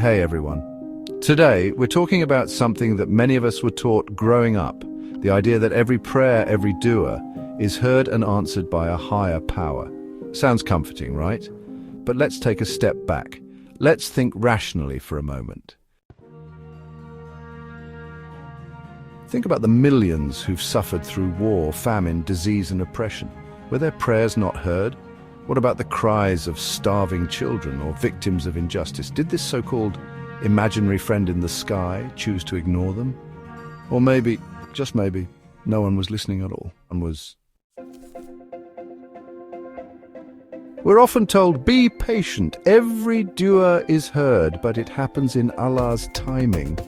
Hey everyone. Today we're talking about something that many of us were taught growing up, the idea that every prayer, every dua, is heard and answered by a higher power. Sounds comforting, right? But let's take a step back. Let's think rationally for a moment. Think about the millions who've suffered through war, famine, disease and oppression. Were their prayers not heard? What about the cries of starving children or victims of injustice? Did this so-called imaginary friend in the sky choose to ignore them? Or maybe, just maybe, no one was listening at all and was... We're often told, be patient. Every dua is heard, but it happens in Allah's timing.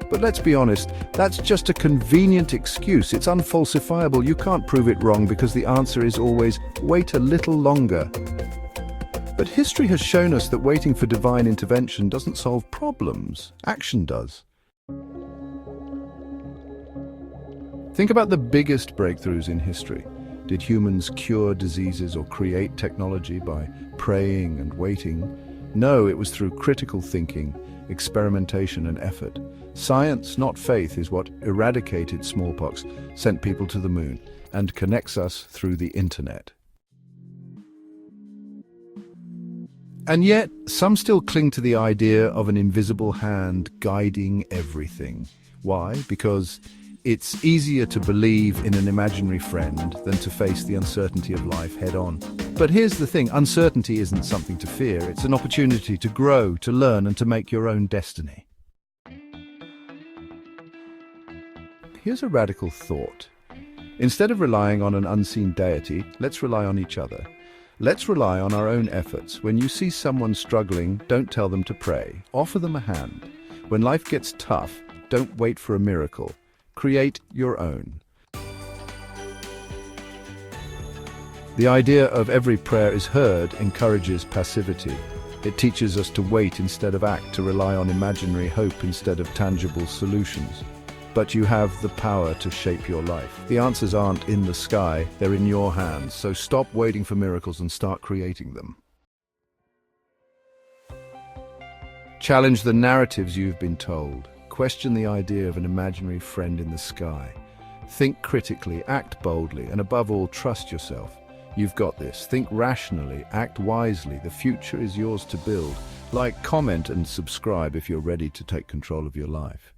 But let's be honest, that's just a convenient excuse. It's unfalsifiable. You can't prove it wrong because the answer is always, wait a little longer. But history has shown us that waiting for divine intervention doesn't solve problems. Action does. Think about the biggest breakthroughs in history. Did humans cure diseases or create technology by praying and waiting? No, it was through critical thinking, experimentation and effort. Science, not faith, is what eradicated smallpox, sent people to the moon, and connects us through the internet. And yet, some still cling to the idea of an invisible hand guiding everything. Why? Because it's easier to believe in an imaginary friend than to face the uncertainty of life head-on. But here's the thing, uncertainty isn't something to fear. It's an opportunity to grow, to learn, and to make your own destiny. Here's a radical thought. Instead of relying on an unseen deity, let's rely on each other. Let's rely on our own efforts. When you see someone struggling, don't tell them to pray. Offer them a hand. When life gets tough, don't wait for a miracle. Create your own. The idea of every prayer is heard encourages passivity. It teaches us to wait instead of act, to rely on imaginary hope instead of tangible solutions. But you have the power to shape your life. The answers aren't in the sky, they're in your hands. So stop waiting for miracles and start creating them. Challenge the narratives you've been told. Question the idea of an imaginary friend in the sky. Think critically, act boldly, and above all, trust yourself. You've got this. Think rationally, act wisely. The future is yours to build. Like, comment, and subscribe if you're ready to take control of your life.